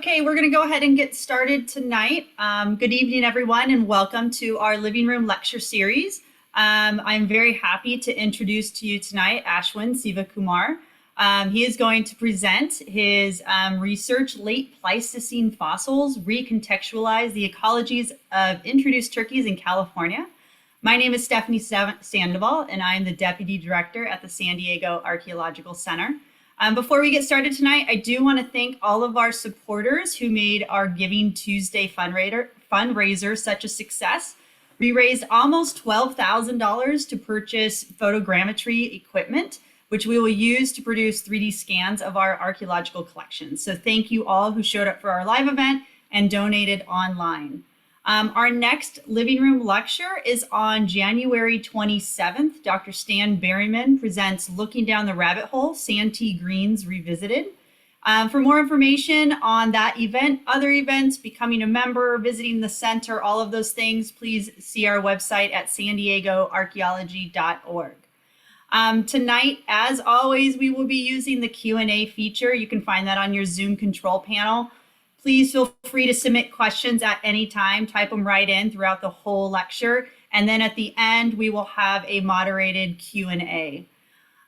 Okay, we're going to go ahead and get started tonight. Good evening, everyone, and welcome to our living room lecture series. I'm very happy to introduce to you tonight Ashwin Sivakumar. He is going to present his research, Late Pleistocene Fossils, Recontextualize the Ecologies of Introduced Turkeys in California. My name is Stephanie Sandoval, and I am the Deputy Director at the San Diego Archaeological Center. Before we get started tonight, I do want to thank all of our supporters who made our Giving Tuesday fundraiser such a success. We raised almost $12,000 to purchase photogrammetry equipment, which we will use to produce 3D scans of our archaeological collections. So thank you all who showed up for our live event and donated online. Our next living room lecture is on January 27th. Dr. Stan Berryman presents Looking Down the Rabbit Hole, Santee Greens Revisited. For more information on that event, other events, becoming a member, visiting the center, all of those things, please see our website at sandiegoarchaeology.org. Tonight, as always, we will be using the Q&A feature. You can find that on your Zoom control panel. Please feel free to submit questions at any time, type them right in throughout the whole lecture, and then at the end, we will have a moderated Q&A.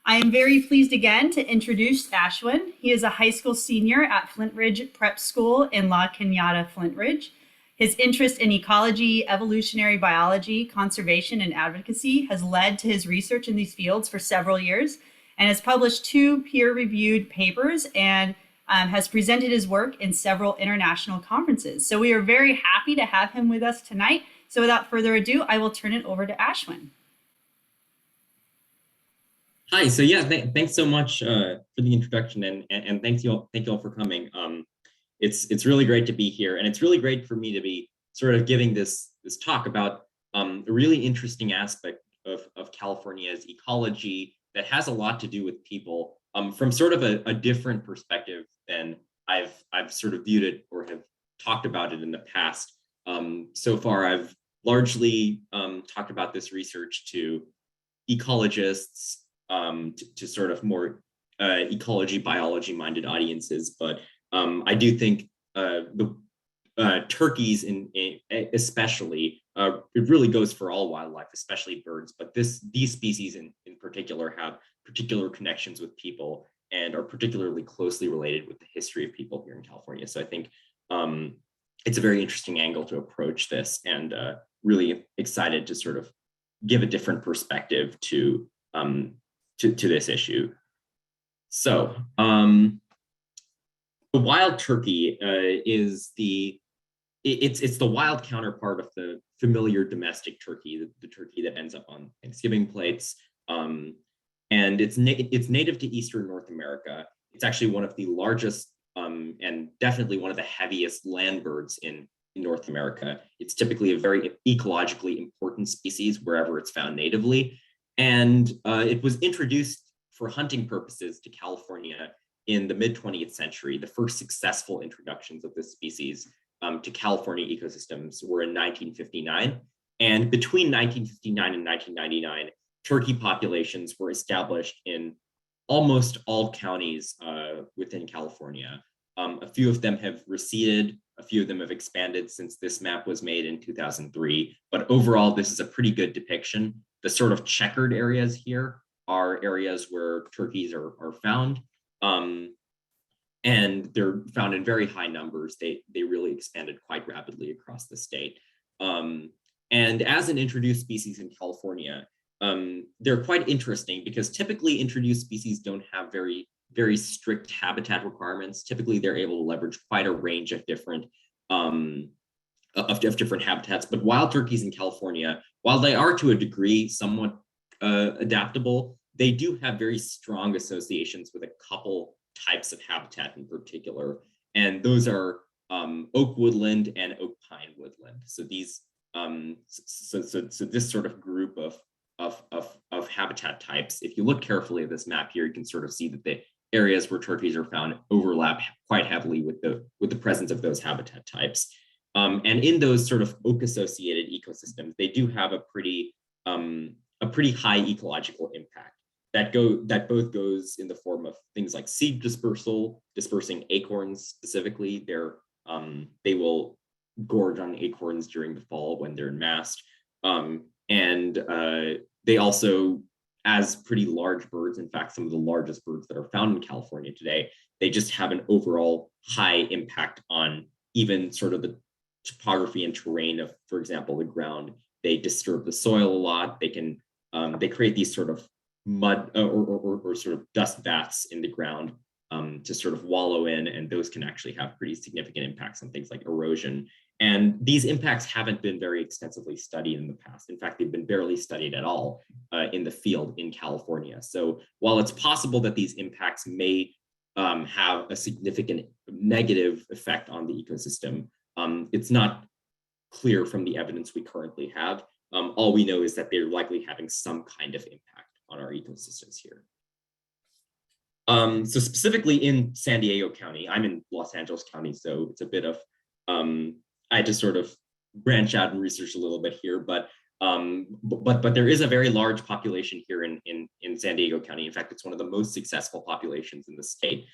I am very pleased again to introduce Ashwin. He is a high school senior at Flint Ridge Prep School in La Cañada, Flint Ridge. His interest in ecology, evolutionary biology, conservation, and advocacy has led to his research in these fields for several years and has published 2 peer-reviewed papers and has presented his work in several international conferences. So we are very happy to have him with us tonight. So without further ado, I will turn it over to Ashwin. Hi, so yeah, thanks so much for the introduction and thank you all for coming. It's really great to be here, and it's really great for me to be sort of giving this talk about a really interesting aspect of California's ecology that has a lot to do with people from sort of a different perspective than I've sort of viewed it or have talked about it in the past. So far, I've largely talked about this research to ecologists, to sort of more ecology, biology-minded audiences, but I do think the turkeys, especially, it really goes for all wildlife, especially birds. But these species in particular have particular connections with people and are particularly closely related with the history of people here in California. So I think it's a very interesting angle to approach this, and really excited to sort of give a different perspective to this issue. So the wild turkey is it's the wild counterpart of the familiar domestic turkey, the turkey that ends up on Thanksgiving plates. And it's native to Eastern North America. It's actually one of the largest and definitely one of the heaviest land birds in North America. It's typically a very ecologically important species wherever it's found natively. And it was introduced for hunting purposes to California in the mid-20th century. The first successful introductions of this species to California ecosystems were in 1959. And between 1959 and 1999, turkey populations were established in almost all counties within California. A few of them have receded, a few of them have expanded since this map was made in 2003, but overall, this is a pretty good depiction. The sort of checkered areas here are areas where turkeys are found, and they're found in very high numbers. They really expanded quite rapidly across the state. And as an introduced species in California, they're quite interesting because typically introduced species don't have very strict habitat requirements. Typically, they're able to leverage quite a range of different different habitats. But wild turkeys in California, while they are to a degree somewhat adaptable, they do have very strong associations with a couple types of habitat in particular, and those are oak woodland and oak pine woodland. So these so this sort of group of habitat types, if you look carefully at this map here, you can sort of see that the areas where turkeys are found overlap quite heavily with the presence of those habitat types. And in those sort of oak-associated ecosystems, they do have a pretty high ecological impact. That both goes in the form of things like seed dispersal, dispersing acorns specifically. They're They will gorge on acorns during the fall when they're in mast. And they also, as pretty large birds, in fact, some of the largest birds that are found in California today, they just have an overall high impact on even sort of the topography and terrain of, for example, the ground. They disturb the soil a lot. They can, they create these sort of mud or sort of dust baths in the ground to sort of wallow in, and those can actually have pretty significant impacts on things like erosion. And these impacts haven't been very extensively studied in the past. In fact, they've been barely studied at all in the field in California. So while it's possible that these impacts may have a significant negative effect on the ecosystem, it's not clear from the evidence we currently have. All we know is that they're likely having some kind of impact on our ecosystems here. So specifically in San Diego County, I'm in Los Angeles County, so it's a bit of, I had to sort of branch out and research a little bit here, but there is a very large population here in San Diego County. In fact, it's one of the most successful populations in the state.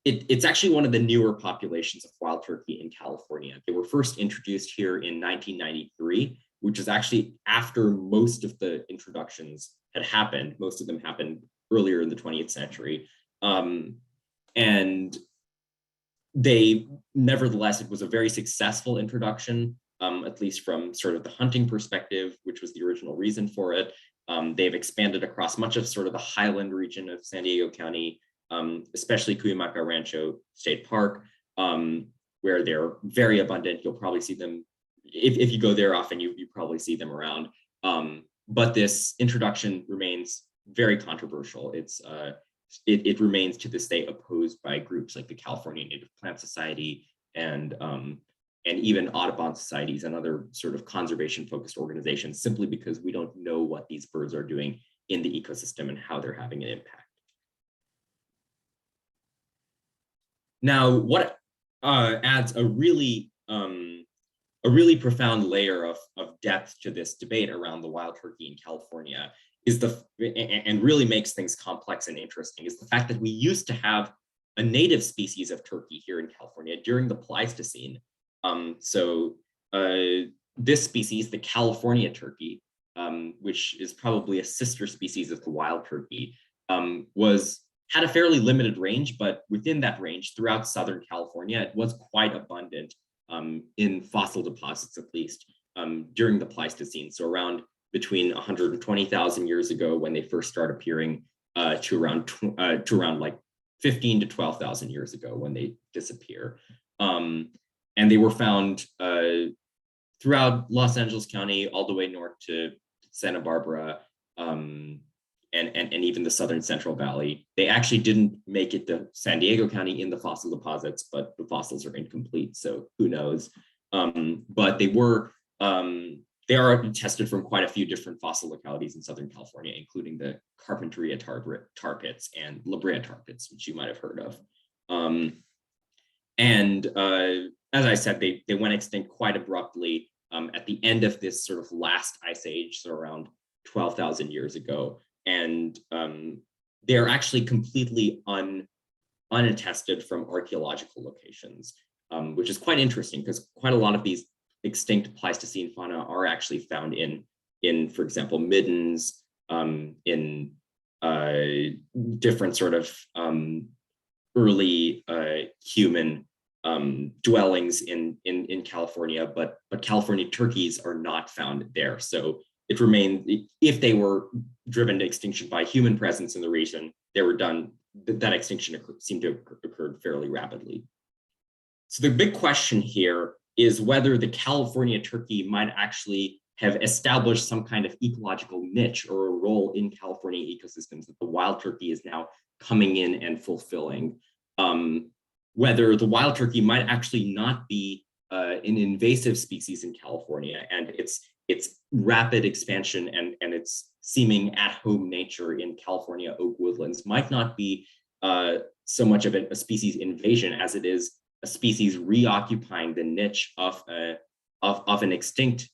It's actually one of the newer populations of wild turkey in California. They were first introduced here in 1993, which is actually after most of the introductions had happened. Most of them happened earlier in the 20th century. And they, nevertheless, it was a very successful introduction, at least from sort of the hunting perspective, which was the original reason for it. They've expanded across much of sort of the highland region of San Diego County, especially Cuyamaca Rancho State Park, where they're very abundant. You'll probably see them, if you go there often, you probably see them around. But this introduction remains very controversial. It remains to this day opposed by groups like the California Native Plant Society and even Audubon societies and other sort of conservation-focused organizations, simply because we don't know what these birds are doing in the ecosystem and how they're having an impact. Now, what adds a really profound layer of depth to this debate around the wild turkey in California is and really makes things complex and interesting, is the fact that we used to have a native species of turkey here in California during the Pleistocene. This species, the California turkey, which is probably a sister species of the wild turkey, had a fairly limited range, but within that range, throughout Southern California, it was quite abundant in fossil deposits, at least during the Pleistocene. So around between 120,000 years ago, when they first start appearing, to around like 15 to 12,000 years ago when they disappear. And they were found throughout Los Angeles County, all the way north to Santa Barbara, and even the Southern Central Valley. They actually didn't make it to San Diego County in the fossil deposits, but the fossils are incomplete, so who knows. But they are tested from quite a few different fossil localities in Southern California, including the Carpinteria tar pits and La Brea tar pits, which you might have heard of. As I said, they went extinct quite abruptly at the end of this sort of last ice age, so around 12,000 years ago. And they're actually completely unattested from archaeological locations, which is quite interesting because quite a lot of these extinct Pleistocene fauna are actually found in, for example, middens, in different sort of early human dwellings in California, but California turkeys are not found there. So it remained, if they were driven to extinction by human presence in the region, they were done, that extinction seemed to have occurred fairly rapidly. So the big question here is whether the California turkey might actually have established some kind of ecological niche or a role in California ecosystems that the wild turkey is now coming in and fulfilling. Whether the wild turkey might actually not be an invasive species in California, and its rapid expansion and its seeming at-home nature in California oak woodlands might not be so much of a species invasion as it is a species reoccupying the niche of an extinct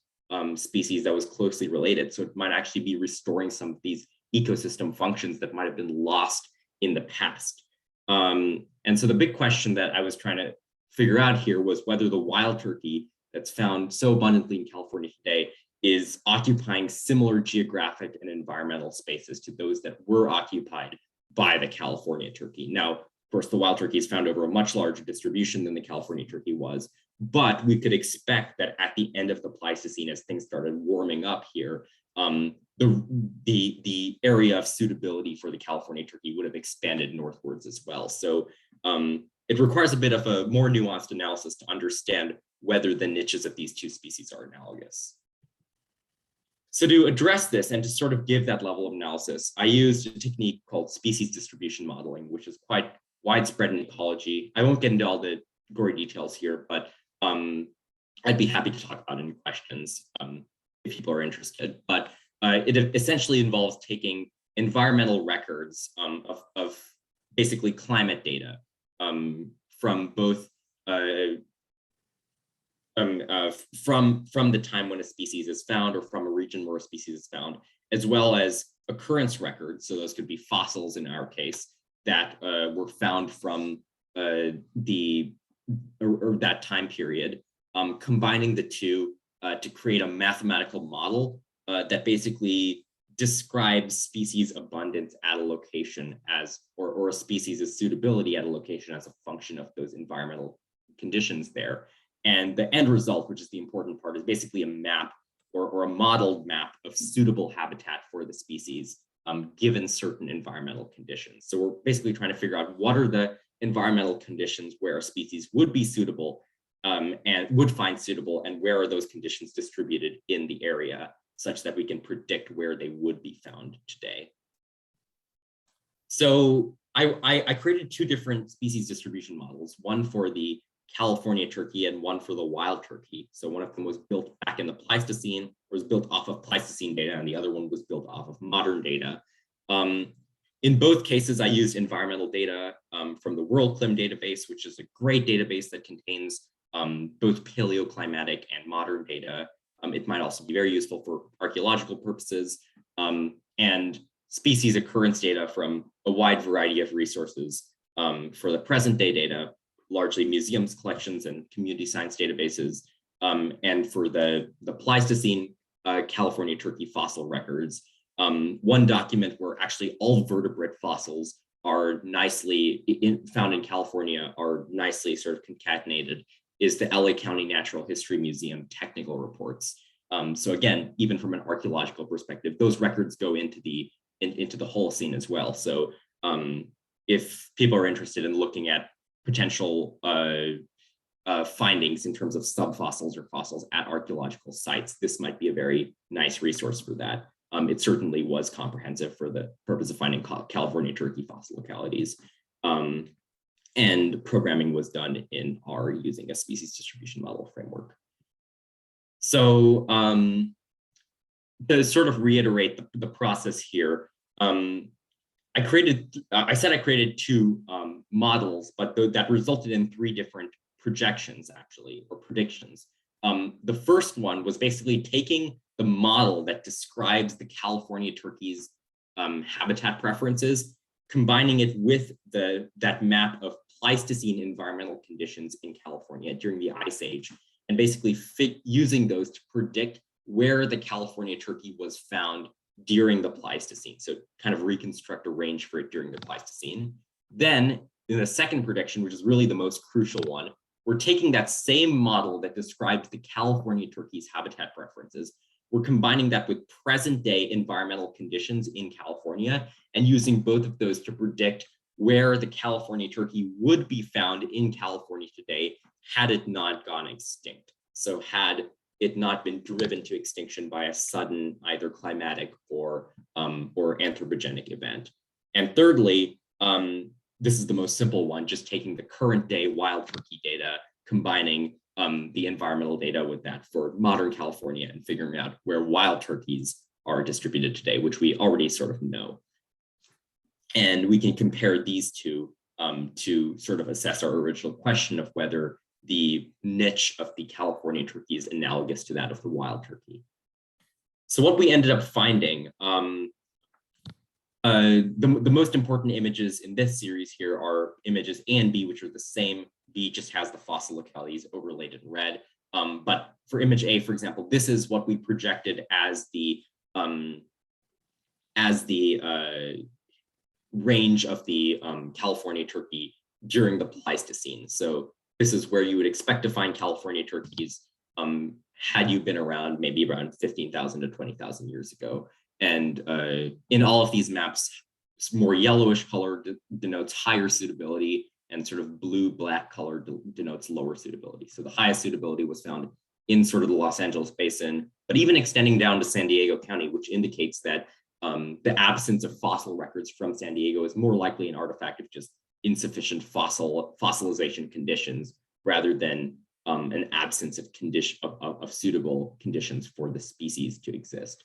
species that was closely related. So it might actually be restoring some of these ecosystem functions that might have been lost in the past. And so the big question that I was trying to figure out here was whether the wild turkey that's found so abundantly in California today is occupying similar geographic and environmental spaces to those that were occupied by the California turkey. Now, of course, the wild turkey is found over a much larger distribution than the California turkey was, but we could expect that at the end of the Pleistocene, as things started warming up here, the area of suitability for the California turkey would have expanded northwards as well. So it requires a bit of a more nuanced analysis to understand whether the niches of these two species are analogous. So to address this and to sort of give that level of analysis, I used a technique called species distribution modeling, which is quite widespread in ecology. I won't get into all the gory details here, but I'd be happy to talk about any questions if people are interested. But it essentially involves taking environmental records of basically climate data from both from the time when a species is found or from a region where a species is found, as well as occurrence records. So those could be fossils in our case that were found from that time period, combining the two to create a mathematical model that basically describes species abundance at a location as, or a species' suitability at a location as a function of those environmental conditions there. And the end result, which is the important part, is basically a map or a modeled map of suitable habitat for the species given certain environmental conditions. So we're basically trying to figure out what are the environmental conditions where a species would be suitable and would find suitable, and where are those conditions distributed in the area such that we can predict where they would be found today. So I created two different species distribution models, one for the California turkey and one for the wild turkey. So one of them was built back in the Pleistocene, was built off of Pleistocene data, and the other one was built off of modern data. In both cases, I used environmental data from the World Clim database, which is a great database that contains both paleoclimatic and modern data. It might also be very useful for archaeological purposes, and species occurrence data from a wide variety of resources for the present day data, largely museums, collections, and community science databases, and for the Pleistocene California turkey fossil records. One document where actually all vertebrate fossils are nicely found in California are nicely sort of concatenated is the LA County Natural History Museum technical reports. So again, even from an archaeological perspective, those records go into the Holocene as well. So if people are interested in looking at potential findings in terms of subfossils or fossils at archaeological sites, this might be a very nice resource for that. It certainly was comprehensive for the purpose of finding California turkey fossil localities. And programming was done in R using a species distribution model framework. So to sort of reiterate the process here, I said I created two models, but that resulted in three different projections actually, or predictions. The first one was basically taking the model that describes the California turkey's habitat preferences, combining it with that map of Pleistocene environmental conditions in California during the Ice Age, and basically using those to predict where the California turkey was found during the Pleistocene. So kind of reconstruct a range for it during the Pleistocene. Then in the second prediction, which is really the most crucial one, we're taking that same model that describes the California turkey's habitat preferences. We're combining that with present day environmental conditions in California and using both of those to predict where the California turkey would be found in California today had it not gone extinct. So had it not been driven to extinction by a sudden either climatic or anthropogenic event. And thirdly, this is the most simple one, just taking the current day wild turkey data, combining the environmental data with that for modern California and figuring out where wild turkeys are distributed today, which we already sort of know. And we can compare these two to sort of assess our original question of whether the niche of the California turkey is analogous to that of the wild turkey. So what we ended up finding the most important images in this series here are images A and B, which are the same. B just has the fossil localities overlaid in red. But for image A, for example, this is what we projected as the range of the California turkey during the Pleistocene. So this is where you would expect to find California turkeys had you been around maybe around 15,000 to 20,000 years ago. And in all of these maps, more yellowish color denotes higher suitability, and sort of blue-black color denotes lower suitability. So the highest suitability was found in sort of the Los Angeles basin, but even extending down to San Diego County, which indicates that the absence of fossil records from San Diego is more likely an artifact of just insufficient fossilization conditions rather than an absence of suitable conditions for the species to exist,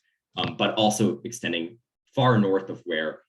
but also extending far north of where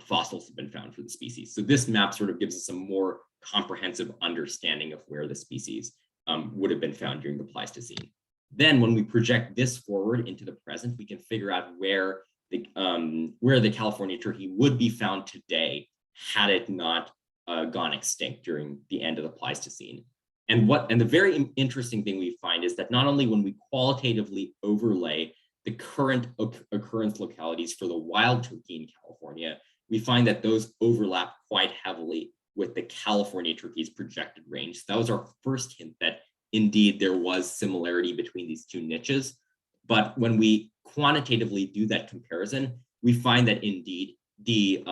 fossils have been found for the species. So this map sort of gives us a more comprehensive understanding of where the species would have been found during the Pleistocene. Then when we project this forward into the present, we can figure out where the California turkey would be found today had it not gone extinct during the end of the Pleistocene. And the very interesting thing we find is that not only when we qualitatively overlay the current occurrence localities for the wild turkey in California, we find that those overlap quite heavily with the California turkey's projected range. So that was our first hint that indeed there was similarity between these two niches. But when we quantitatively do that comparison, we find that indeed the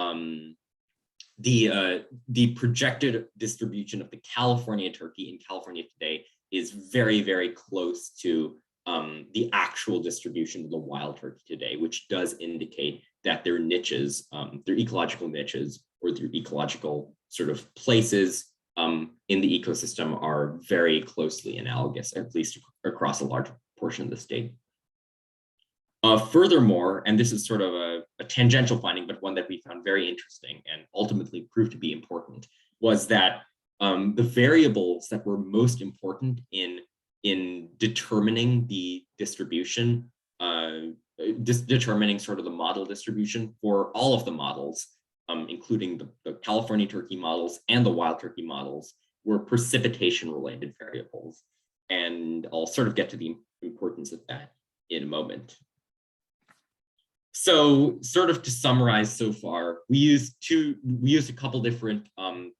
projected distribution of the California turkey in California today is very, very close to the actual distribution of the wild turkey today, which does indicate that their niches, their ecological niches, or their ecological sort of places in the ecosystem are very closely analogous, at least across a large portion of the state. Furthermore, and this is sort of a tangential finding, but one that we found very interesting and ultimately proved to be important, was that the variables that were most important in determining the distribution, determining sort of the model distribution for all of the models, including the California turkey models and the wild turkey models, were precipitation-related variables. And I'll sort of get to the importance of that in a moment. So sort of to summarize so far, we used a couple different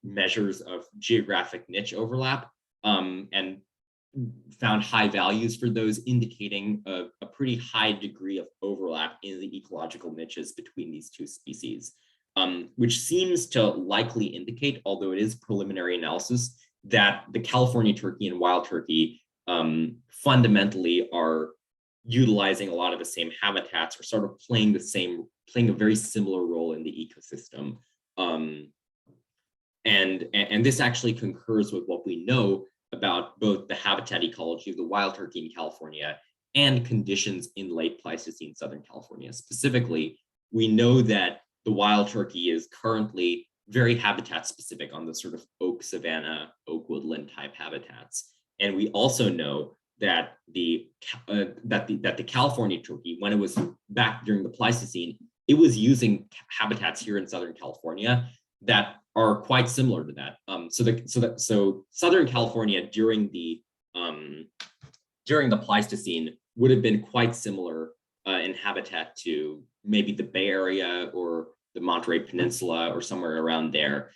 measures of geographic niche overlap and found high values for those, indicating a pretty high degree of overlap in the ecological niches between these two species, which seems to likely indicate, although it is preliminary analysis, that the California turkey and wild turkey fundamentally are utilizing a lot of the same habitats, or sort of playing a very similar role in the ecosystem. And this actually concurs with what we know about both the habitat ecology of the wild turkey in California and conditions in late Pleistocene Southern California. Specifically, we know that the wild turkey is currently very habitat specific on the sort of oak savanna, oak woodland type habitats. And we also know that the California turkey, when it was back during the Pleistocene, it was using habitats here in Southern California that are quite similar to that. So Southern California during the Pleistocene would have been quite similar in habitat to maybe the Bay Area or the Monterey Peninsula or somewhere around there.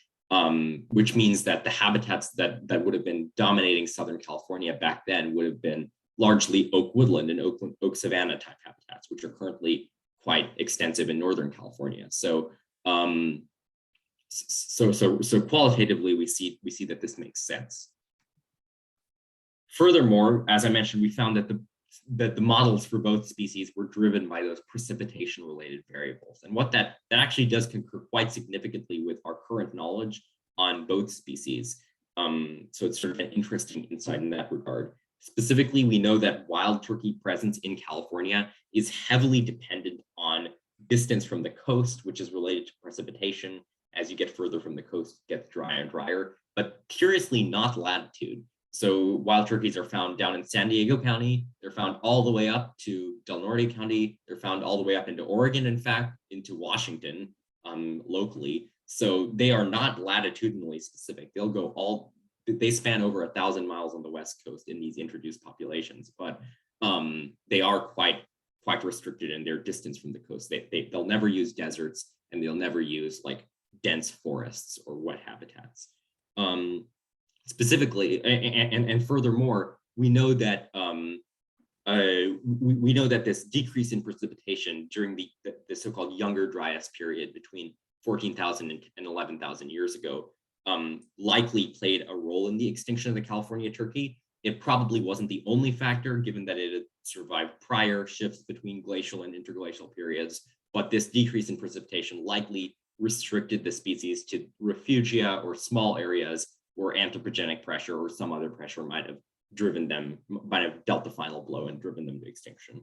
Which means that the habitats that would have been dominating Southern California back then would have been largely oak woodland and oak savanna type habitats, which are currently quite extensive in Northern California. So, so qualitatively, we see that this makes sense. Furthermore, as I mentioned, we found that the models for both species were driven by those precipitation-related variables. And what that actually does concur quite significantly with our current knowledge on both species. So it's sort of an interesting insight in that regard. Specifically, we know that wild turkey presence in California is heavily dependent on distance from the coast, which is related to precipitation. As you get further from the coast, it gets drier and drier, but curiously not latitude. So wild turkeys are found down in San Diego County. They're found all the way up to Del Norte County. They're found all the way up into Oregon, in fact, into Washington. locally. So they are not latitudinally specific. They span over 1,000 miles on the West Coast in these introduced populations, but they are quite restricted in their distance from the coast. They'll never use deserts, and they'll never use like dense forests or wet habitats. Specifically, and furthermore, we know that we know that this decrease in precipitation during the so-called younger Dryas period between 14,000 and 11,000 years ago likely played a role in the extinction of the California turkey. It probably wasn't the only factor, given that it had survived prior shifts between glacial and interglacial periods, but this decrease in precipitation likely restricted the species to refugia or small areas where anthropogenic pressure or some other pressure might have dealt the final blow and driven them to extinction.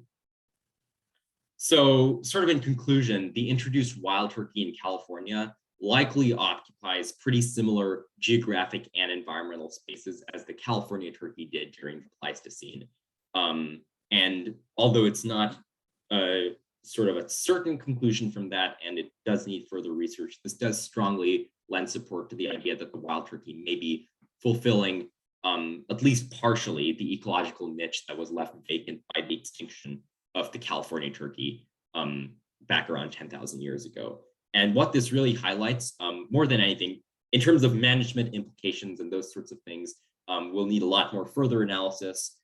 So sort of in conclusion, the introduced wild turkey in California likely occupies pretty similar geographic and environmental spaces as the California turkey did during the Pleistocene. And although it's not sort of a certain conclusion from that, and it does need further research, this does strongly lend support to the idea that the wild turkey may be fulfilling at least partially the ecological niche that was left vacant by the extinction of the California turkey back around 10,000 years ago. And what this really highlights, more than anything, in terms of management implications and those sorts of things, we'll need a lot more further analysis.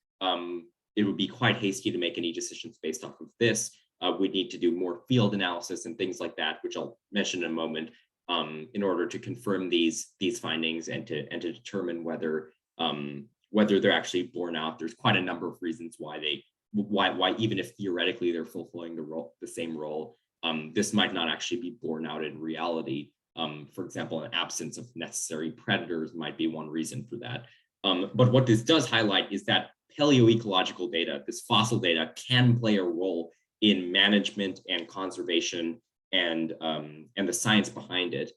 It would be quite hasty to make any decisions based off of this. We need to do more field analysis and things like that, which I'll mention in a moment, in order to confirm these findings and to determine whether they're actually borne out. There's quite a number of reasons why even if theoretically they're fulfilling the same role, this might not actually be borne out in reality. For example, an absence of necessary predators might be one reason for that. But what this does highlight is that paleoecological data, this fossil data, can play a role in management and conservation and the science behind it,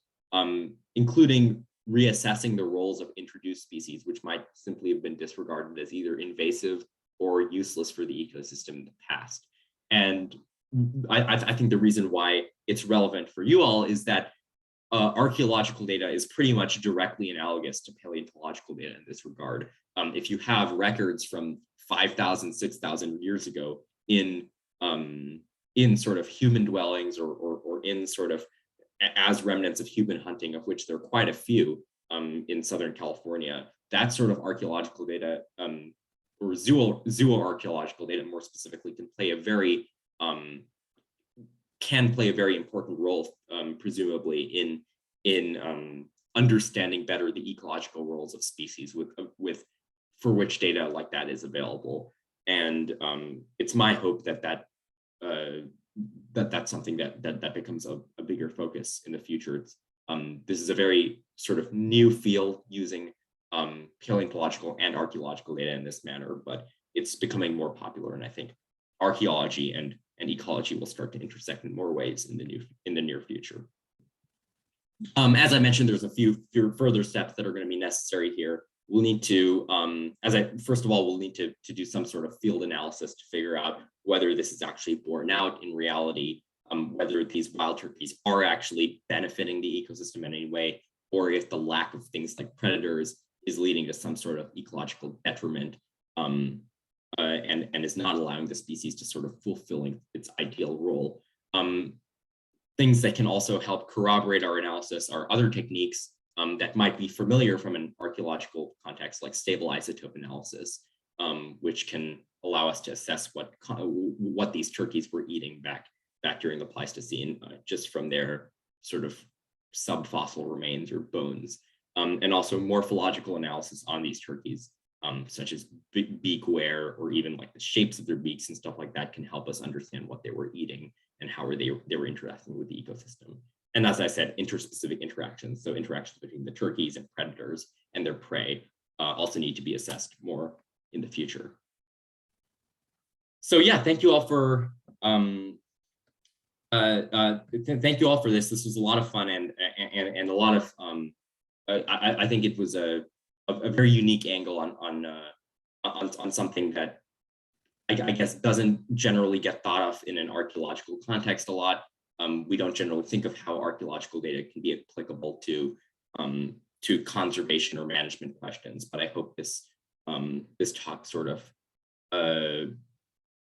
including reassessing the roles of introduced species, which might simply have been disregarded as either invasive or useless for the ecosystem in the past. And I think the reason why it's relevant for you all is that archaeological data is pretty much directly analogous to paleontological data in this regard. If you have records from 5,000, 6,000 years ago in sort of human dwellings or in sort of as remnants of human hunting, of which there are quite a few in Southern California, that sort of archaeological data or zooarchaeological data more specifically can play a very important role, presumably in understanding better the ecological roles of species for which data like that is available. And it's my hope that that's something that becomes a bigger focus in the future. This is a very sort of new field using paleontological and archaeological data in this manner, but it's becoming more popular, and I think archaeology and ecology will start to intersect in more ways in the near future. As I mentioned, there's a few further steps that are going to be necessary here. We'll need to, first of all, we'll need to do some sort of field analysis to figure out whether this is actually borne out in reality, whether these wild turkeys are actually benefiting the ecosystem in any way, or if the lack of things like predators is leading to some sort of ecological detriment and is not allowing the species to sort of fulfilling its ideal role. Things that can also help corroborate our analysis are other techniques that might be familiar from an archaeological context, like stable isotope analysis, which can allow us to assess what these turkeys were eating back during the Pleistocene, just from their sort of subfossil remains or bones, and also morphological analysis on these turkeys, such as beak wear or even like the shapes of their beaks and stuff like that can help us understand what they were eating and how they were interacting with the ecosystem. And as I said, interspecific interactions, so interactions between the turkeys and predators and their prey also need to be assessed more in the future. So yeah, thank you all for this. This was a lot of fun and a lot of I think it was a very unique angle on something that I guess doesn't generally get thought of in an archaeological context a lot. we don't generally think of how archaeological data can be applicable to conservation or management questions. But I hope this this talk sort of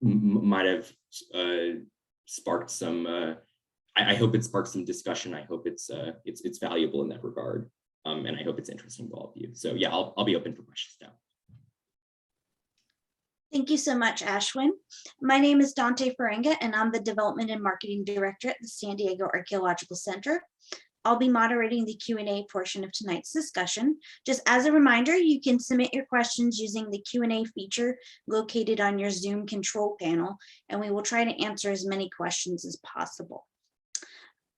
might have sparked some. I hope it sparks some discussion. I hope it's valuable in that regard, and I hope it's interesting to all of you. So yeah, I'll be open for questions now. Thank you so much, Ashwin. My name is Dante Ferenga, and I'm the Development and Marketing Director at the San Diego Archaeological Center. I'll be moderating the Q&A portion of tonight's discussion. Just as a reminder, you can submit your questions using the Q&A feature located on your Zoom control panel, and we will try to answer as many questions as possible.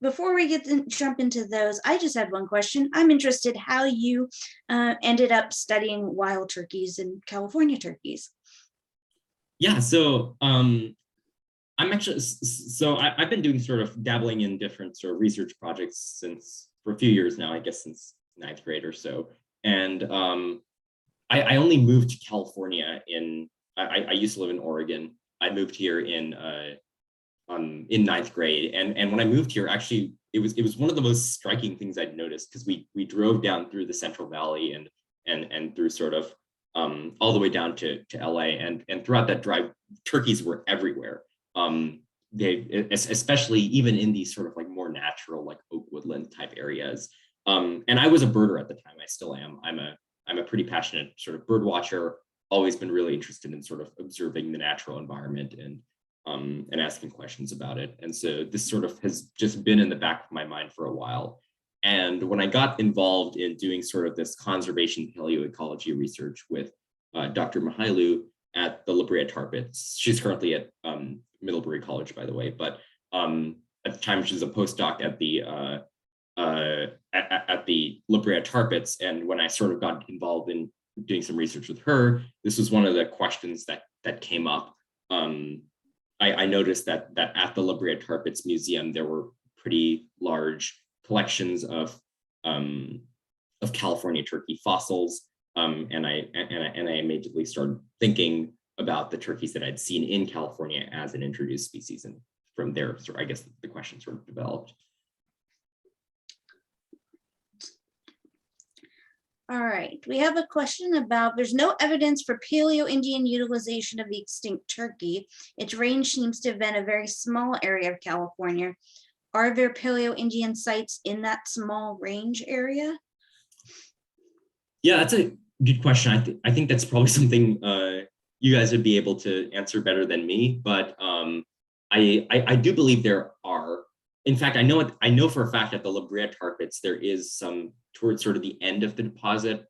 Before we jump into those, I just had one question. I'm interested how you ended up studying wild turkeys and California turkeys. Yeah, so I'm actually, I've been doing sort of dabbling in different sort of research projects for a few years now, I guess since 9th grade or so. And I only moved to California I used to live in Oregon. I moved here in 9th grade. And when I moved here, actually, it was one of the most striking things I'd noticed, because we drove down through the Central Valley and through sort of all the way down to LA, and throughout that drive, turkeys were everywhere. They, especially even in these sort of like more natural, like oak woodland type areas. And I was a birder at the time. I still am. I'm a pretty passionate sort of bird watcher. Always been really interested in sort of observing the natural environment and asking questions about it. And so this sort of has just been in the back of my mind for a while. And when I got involved in doing sort of this conservation paleoecology research with Dr. Mihailu at the La Brea Tar Pits, she's currently at Middlebury College, by the way, but at the time she was a postdoc at the La Brea Tar Pits. And when I sort of got involved in doing some research with her, this was one of the questions that came up. I noticed that at the La Brea Tar Pits Museum, there were pretty large collections of California turkey fossils, and I immediately started thinking about the turkeys that I'd seen in California as an introduced species, and from there, so I guess the question sort of developed. All right, we have a question about, there's no evidence for Paleo-Indian utilization of the extinct turkey. Its range seems to have been a very small area of California. Are there Paleo-Indian sites in that small range area? Yeah, that's a good question. I think that's probably something you guys would be able to answer better than me, but I do believe there are. In fact, I know for a fact at the La Brea Tar Pits, there is some towards sort of the end of the deposit,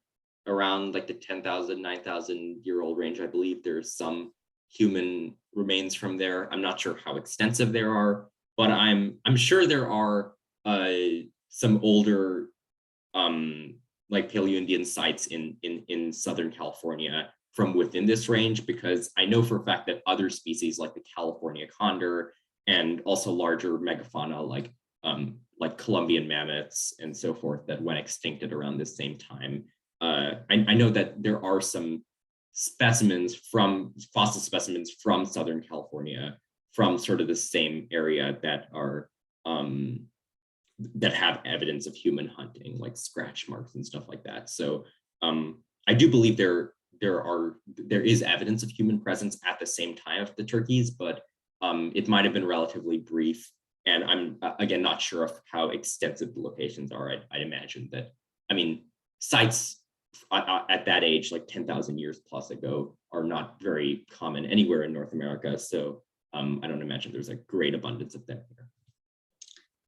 around like the 10,000, 9,000 year old range. I believe there's some human remains from there. I'm not sure how extensive there are, but I'm sure there are some older like Paleo-Indian sites in Southern California from within this range, because I know for a fact that other species like the California condor and also larger megafauna like Columbian mammoths and so forth that went extinct at around the same time. I know that there are some fossil specimens from Southern California from sort of the same area that are that have evidence of human hunting, like scratch marks and stuff like that. So I do believe there is evidence of human presence at the same time of the turkeys, but it might have been relatively brief. And I'm, again, not sure of how extensive the locations are. I'd imagine that, I mean, sites at that age, like 10,000 years plus ago, are not very common anywhere in North America. So I don't imagine there's a great abundance of them here.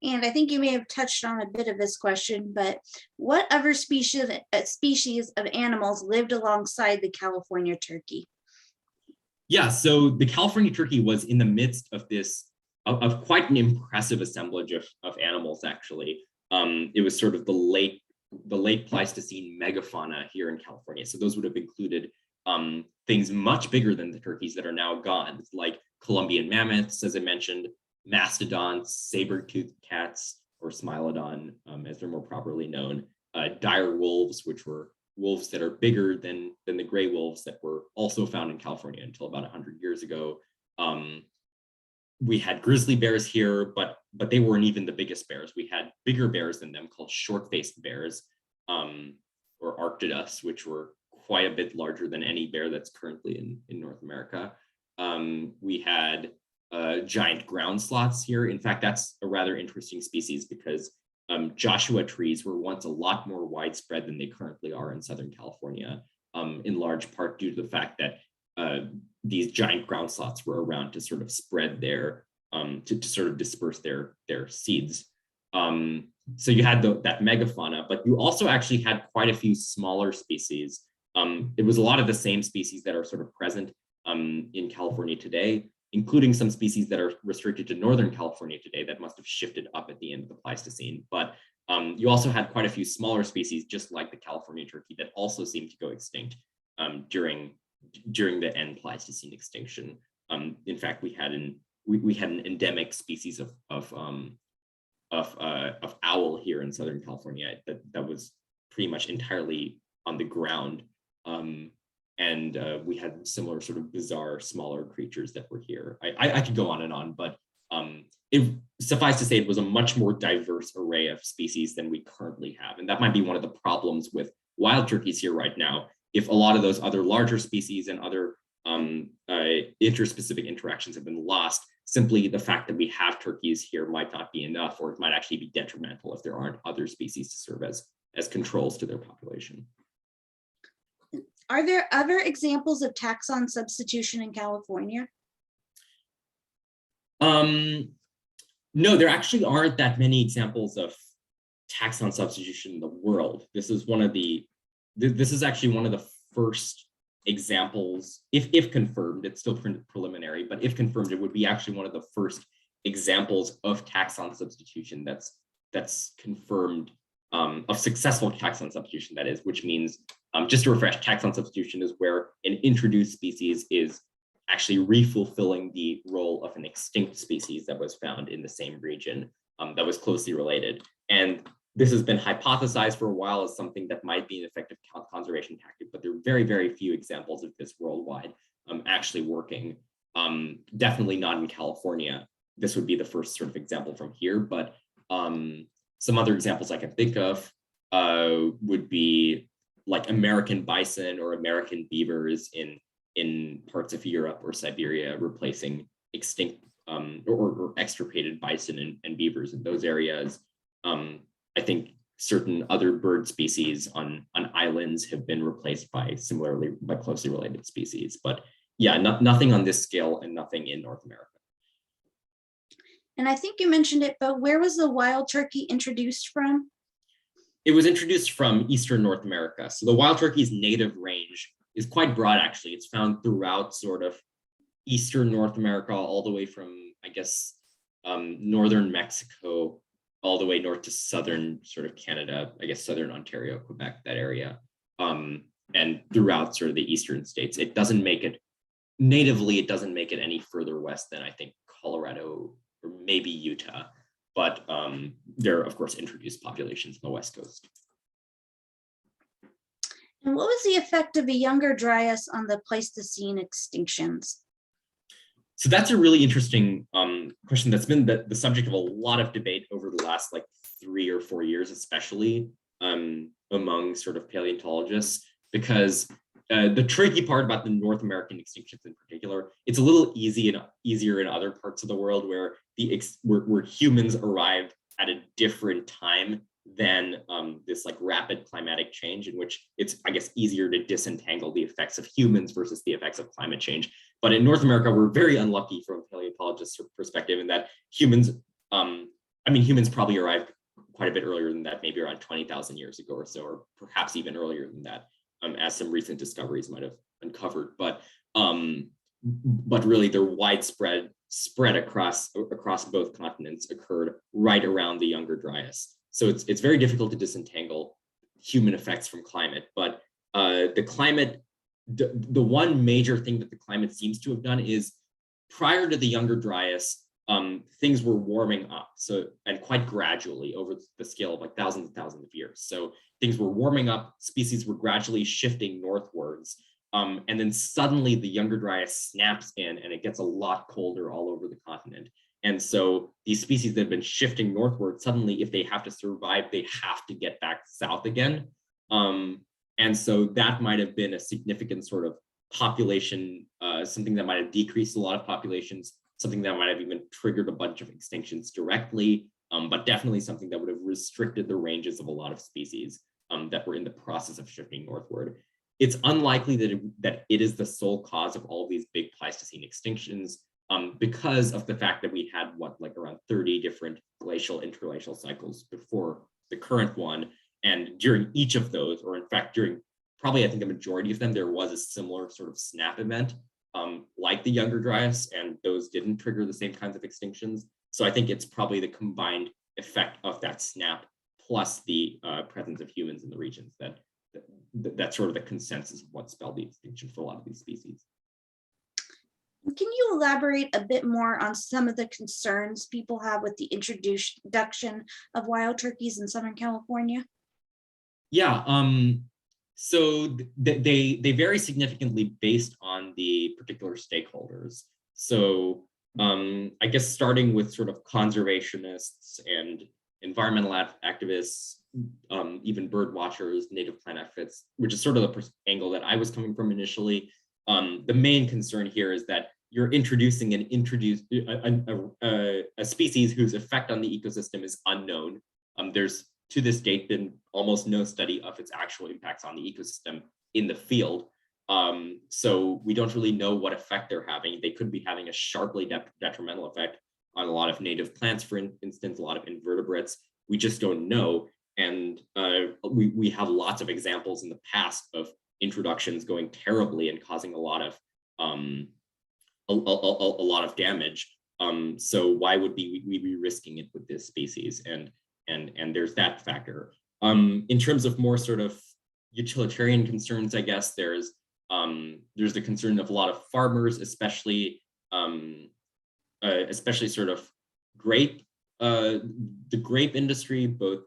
And I think you may have touched on a bit of this question, but what other species of animals lived alongside the California turkey? Yeah, so the California turkey was in the midst of of quite an impressive assemblage of animals, actually. It was sort of the late Pleistocene megafauna here in California. So those would have included things much bigger than the turkeys that are now gone, like Columbian mammoths, as I mentioned, mastodons, saber-toothed cats, or Smilodon, as they're more properly known, dire wolves, which were wolves that are bigger than the gray wolves that were also found in California until about 100 years ago. We had grizzly bears here, but but they weren't even the biggest bears. We had bigger bears than them called short-faced bears, or Arctodus, which were quite a bit larger than any bear that's currently in North America. We had giant ground sloths here. In fact, that's a rather interesting species because Joshua trees were once a lot more widespread than they currently are in Southern California, in large part due to the fact that these giant ground sloths were around to sort of spread their, to sort of disperse their seeds. So you had that megafauna, but you also actually had quite a few smaller species. It was a lot of the same species that are sort of present in California today, including some species that are restricted to Northern California today that must have shifted up at the end of the Pleistocene. But you also had quite a few smaller species, just like the California turkey, that also seemed to go extinct during the end Pleistocene extinction. In fact, we had an endemic species of owl here in Southern California that was pretty much entirely on the ground. And we had similar sort of bizarre, smaller creatures that were here. I could go on, but it suffice to say it was a much more diverse array of species than we currently have. And that might be one of the problems with wild turkeys here right now. If a lot of those other larger species and other interspecific interactions have been lost, simply the fact that we have turkeys here might not be enough, or it might actually be detrimental if there aren't other species to serve as controls to their population. Are there other examples of taxon substitution in California? No, there actually aren't that many examples of taxon substitution in the world. This is actually one of the first examples, if confirmed, it's still preliminary, but if confirmed, it would be actually one of the first examples of taxon substitution that's confirmed, of successful taxon substitution, that is, which means, just to refresh, taxon substitution is where an introduced species is actually refulfilling the role of an extinct species that was found in the same region, that was closely related. And this has been hypothesized for a while as something that might be an effective conservation tactic, but there are very, very few examples of this worldwide actually working. Definitely not in California. This would be the first sort of example from here, but some other examples I can think of would be like American bison or American beavers in parts of Europe or Siberia, replacing extinct or extirpated bison and beavers in those areas. I think certain other bird species on islands have been replaced by closely related species. But yeah, nothing on this scale and nothing in North America. And I think you mentioned it, but where was the wild turkey introduced from? It was introduced from Eastern North America. So the wild turkey's native range is quite broad, actually. It's found throughout sort of Eastern North America, all the way from, I guess, Northern Mexico, all the way north to Southern sort of Canada, I guess Southern Ontario, Quebec, that area, and throughout sort of the Eastern states. It doesn't make it, natively, it doesn't make it any further west than I think Colorado or maybe Utah, but there are of course introduced populations on the West Coast. And what was the effect of the younger Dryas on the Pleistocene extinctions? So that's a really interesting question that's been the subject of a lot of debate over the last like 3 or 4 years, especially among sort of paleontologists, because the tricky part about the North American extinctions in particular, it's a little easier in other parts of the world where where humans arrived at a different time than this like rapid climatic change, in which it's, I guess, easier to disentangle the effects of humans versus the effects of climate change. But in North America, we're very unlucky from a paleontologist's perspective in that humans probably arrived quite a bit earlier than that, maybe around 20,000 years ago or so, or perhaps even earlier than that, as some recent discoveries might have uncovered. But really their widespread spread across both continents occurred right around the younger Dryas. So it's very difficult to disentangle human effects from climate, but the one major thing that the climate seems to have done is, prior to the younger Dryas, things were warming up, and quite gradually over the scale of like thousands and thousands of years. So things were warming up, species were gradually shifting northwards, and then suddenly the younger Dryas snaps in and it gets a lot colder all over the continent. And so these species that have been shifting northward, suddenly, if they have to survive, they have to get back south again. And so that might have been a significant sort of population, something that might have decreased a lot of populations, something that might have even triggered a bunch of extinctions directly, but definitely something that would have restricted the ranges of a lot of species that were in the process of shifting northward. It's unlikely that it is the sole cause of all of these big Pleistocene extinctions, because of the fact that we had around 30 different glacial interglacial cycles before the current one. And during each of those, or in fact, during probably, I think the majority of them, there was a similar sort of snap event, like the younger Dryas, and those didn't trigger the same kinds of extinctions. So I think it's probably the combined effect of that snap plus the presence of humans in the regions that's sort of the consensus of what spelled the extinction for a lot of these species. Can you elaborate a bit more on some of the concerns people have with the introduction of wild turkeys in Southern California? Yeah, so they vary significantly based on the particular stakeholders. So I guess starting with sort of conservationists and environmental activists, even bird watchers, native plant advocates, which is sort of the angle that I was coming from initially. The main concern here is that you're introducing a species whose effect on the ecosystem is unknown. There's to this date been almost no study of its actual impacts on the ecosystem in the field. So we don't really know what effect they're having. They could be having a sharply detrimental effect on a lot of native plants, for instance, a lot of invertebrates. We just don't know. And we have lots of examples in the past of introductions going terribly and causing a lot of damage. So why would we be risking it with this species? And there's that factor. In terms of more sort of utilitarian concerns, I guess there's the concern of a lot of farmers, especially sort of the grape industry, both.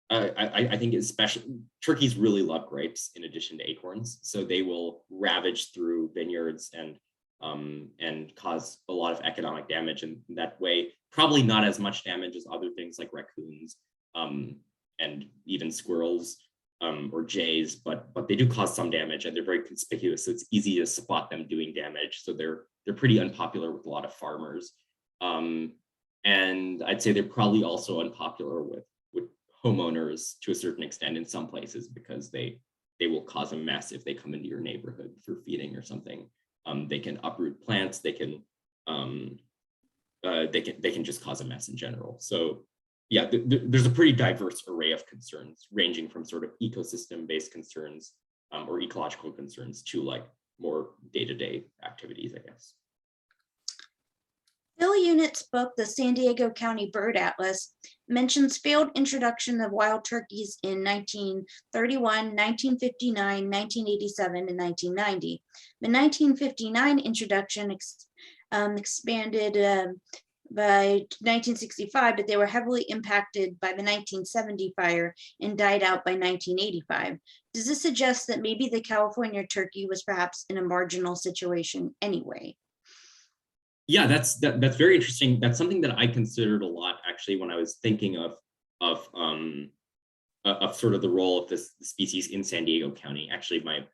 I think especially turkeys really love grapes in addition to acorns, so they will ravage through vineyards and cause a lot of economic damage in that way. Probably not as much damage as other things like raccoons and even squirrels or jays, but they do cause some damage, and they're very conspicuous, so it's easy to spot them doing damage. So they're pretty unpopular with a lot of farmers, and I'd say they're probably also unpopular with homeowners to a certain extent in some places, because they will cause a mess if they come into your neighborhood for feeding or something. They can uproot plants. They can just cause a mess in general. So yeah, there's a pretty diverse array of concerns, ranging from sort of ecosystem-based concerns or ecological concerns to like more day-to-day activities, I guess. Phil Unit's book, The San Diego County Bird Atlas, mentions failed introduction of wild turkeys in 1931, 1959, 1987, and 1990. The 1959 introduction expanded by 1965, but they were heavily impacted by the 1970 fire and died out by 1985. Does this suggest that maybe the California turkey was perhaps in a marginal situation anyway? Yeah, that's very interesting. That's something that I considered a lot, actually, when I was thinking of sort of the role of this species in San Diego County. Actually, my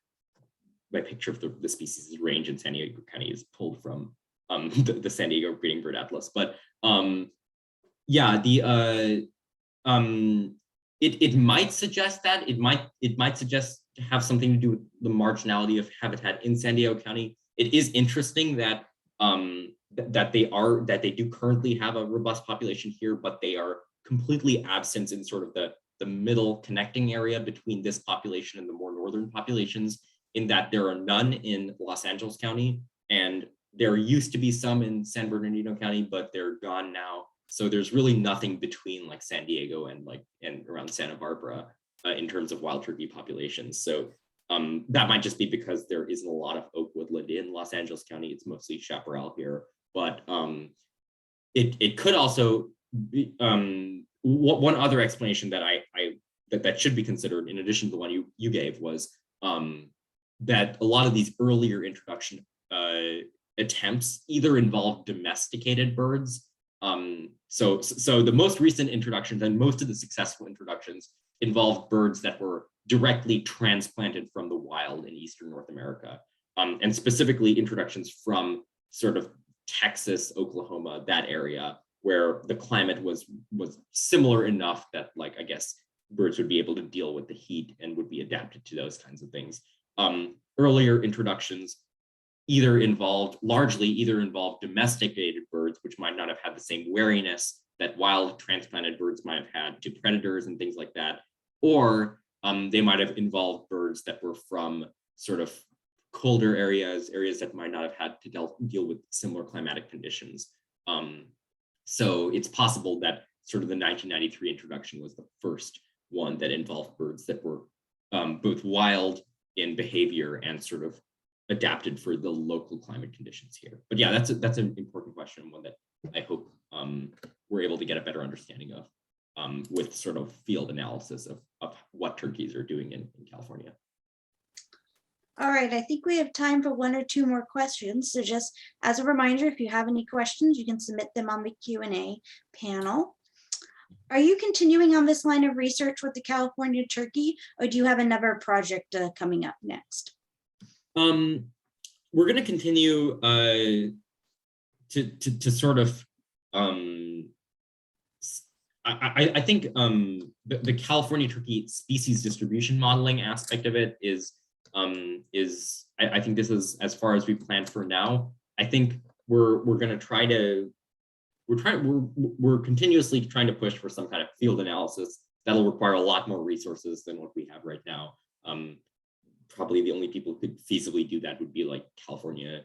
picture of the species' range in San Diego County is pulled from the San Diego Breeding Bird Atlas. But yeah, it might suggest that it might suggest to have something to do with the marginality of habitat in San Diego County. It is interesting that that they do currently have a robust population here, but they are completely absent in sort of the middle connecting area between this population and the more northern populations, in that there are none in Los Angeles County, and there used to be some in San Bernardino County, but they're gone now. So there's really nothing between like San Diego and around Santa Barbara in terms of wild turkey populations. So that might just be because there isn't a lot of oak woodland in Los Angeles County. It's mostly chaparral here, but it could also be one other explanation that that should be considered in addition to the one you gave was that a lot of these earlier introduction attempts either involve domesticated birds. So the most recent introductions and most of the successful introductions involved birds that were directly transplanted from the wild in Eastern North America, and specifically introductions from sort of Texas, Oklahoma, that area where the climate was similar enough that, like, I guess birds would be able to deal with the heat and would be adapted to those kinds of things. Earlier introductions largely involved domesticated birds, which might not have had the same wariness that wild transplanted birds might have had to predators and things like that, or they might have involved birds that were from sort of colder areas that might not have had to deal with similar climatic conditions. So it's possible that sort of the 1993 introduction was the first one that involved birds that were both wild in behavior and sort of adapted for the local climate conditions here. But yeah, that's an important question, one that I hope we're able to get a better understanding of with sort of field analysis of what turkeys are doing in California. All right, I think we have time for one or two more questions. So just as a reminder, if you have any questions, you can submit them on the Q&A panel. Are you continuing on this line of research with the California turkey, or do you have another project coming up next? We're going to continue to sort of I think the California turkey species distribution modeling aspect of it is I think this is as far as we planned for now. I think we're continuously trying to push for some kind of field analysis that'll require a lot more resources than what we have right now. Probably the only people who could feasibly do that would be like California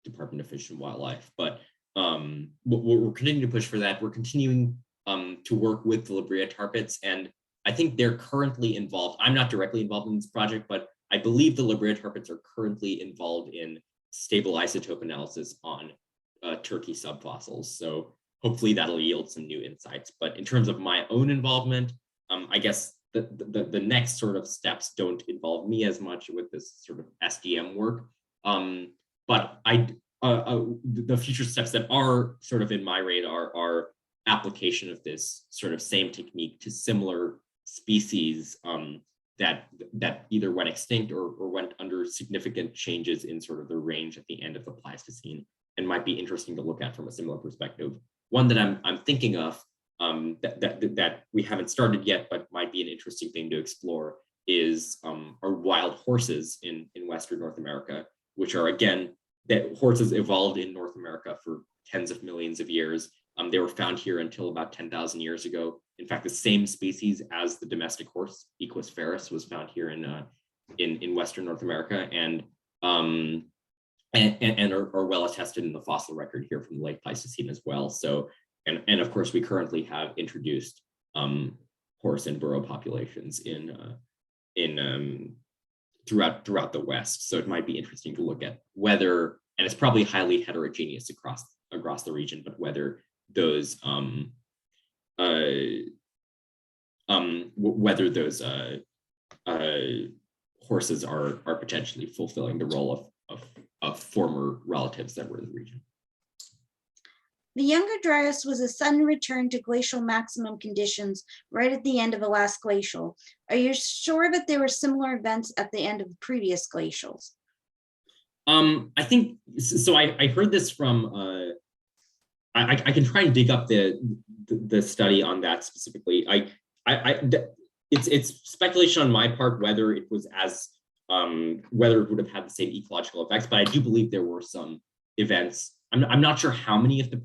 Department of Fish and Wildlife. But we're continuing to push for that. We're continuing to work with the La Brea tar pits, and I think they're currently involved. I'm not directly involved in this project, but I believe the La Brea tar pits are currently involved in stable isotope analysis on turkey subfossils. So hopefully that'll yield some new insights. But in terms of my own involvement, I guess the next sort of steps don't involve me as much with this sort of SDM work. But the future steps that are sort of in my radar are application of this sort of same technique to similar species that either went extinct or went under significant changes in sort of the range at the end of the Pleistocene, and might be interesting to look at from a similar perspective. One that I'm thinking of that we haven't started yet, but might be an interesting thing to explore is are wild horses in Western North America, which are, again, that horses evolved in North America for tens of millions of years. They were found here until about 10,000 years ago. In fact, the same species as the domestic horse, Equus ferus, was found here in Western North America, and are well attested in the fossil record here from the late Pleistocene as well. So, and of course, we currently have introduced horse and burro populations throughout the West. So it might be interesting to look at whether, and it's probably highly heterogeneous across the region, but whether those horses are potentially fulfilling the role of former relatives that were in the region. The younger Dryas was a sudden return to glacial maximum conditions right at the end of the last glacial. Are you sure that there were similar events at the end of the previous glacials? I think so. I heard this from. I can try and dig up the study on that specifically. It's speculation on my part whether it was whether it would have had the same ecological effects, but I do believe there were some events. I'm not sure how many of the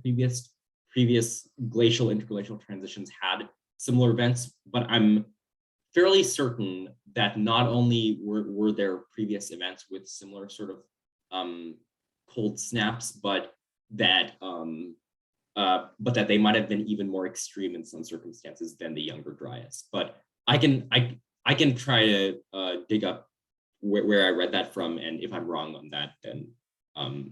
previous glacial interglacial transitions had similar events, but I'm fairly certain that not only were there previous events with similar sort of cold snaps, but that they might have been even more extreme in some circumstances than the younger Dryas. But I can try to dig up where I read that from, and if I'm wrong on that, then I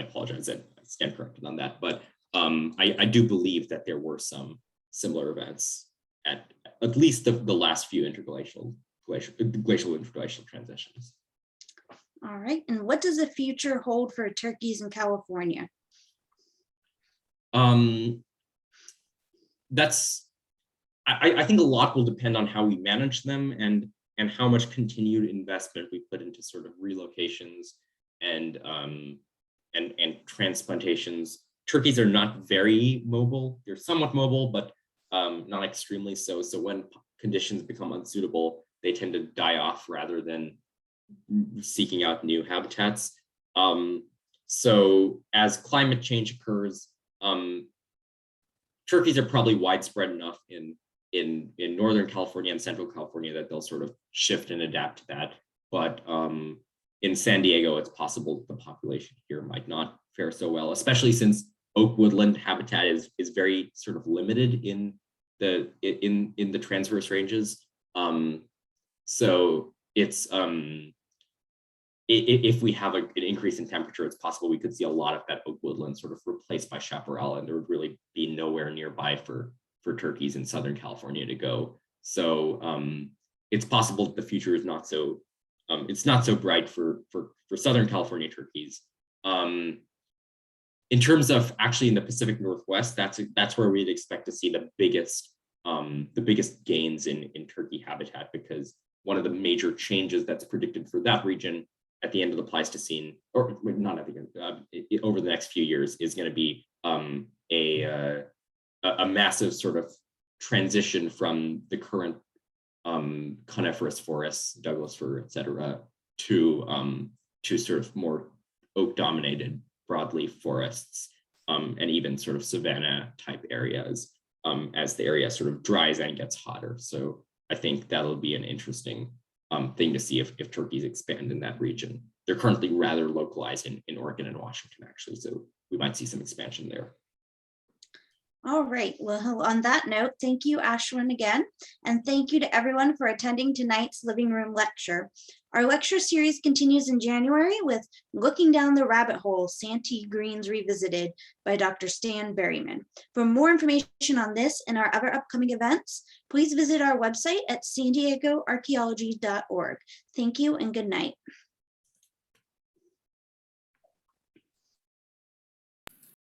apologize. I stand corrected on that. But I do believe that there were some similar events at least the last few glacial interglacial transitions. All right, and what does the future hold for turkeys in California? I think a lot will depend on how we manage them and how much continued investment we put into sort of relocations and transplantations. Turkeys are not very mobile. They're somewhat mobile, but not extremely so. So when conditions become unsuitable, they tend to die off rather than seeking out new habitats. So as climate change occurs, turkeys are probably widespread enough in Northern California and Central California that they'll sort of shift and adapt to that. But in San Diego, it's possible the population here might not fare so well, especially since oak woodland habitat is very sort of limited in the transverse ranges. So it's if we have an increase in temperature, it's possible we could see a lot of that oak woodland sort of replaced by chaparral, and there would really be nowhere nearby for turkeys in Southern California to go. So it's possible that the future is not so it's not so bright for Southern California turkeys. In terms of actually in the Pacific Northwest, that's where we'd expect to see the biggest gains in turkey habitat, because one of the major changes that's predicted for that region at the end of the Pleistocene, or not at the end, over the next few years, is going to be a massive sort of transition from the current coniferous forests, Douglas fir, et cetera, to sort of more oak-dominated broadleaf forests, and even sort of savanna type areas as the area sort of dries and gets hotter. So I think that'll be an interesting thing to see if turkeys expand in that region. They're currently rather localized in Oregon and Washington, actually, so we might see some expansion there. All right, well, on that note, thank you, Ashwin, again, and thank you to everyone for attending tonight's Living Room lecture. Our lecture series continues in January with Looking Down the Rabbit Hole, Santee Greens Revisited by Dr. Stan Berryman. For more information on this and our other upcoming events, please visit our website at san diegoarchaeology.org. Thank you and good night.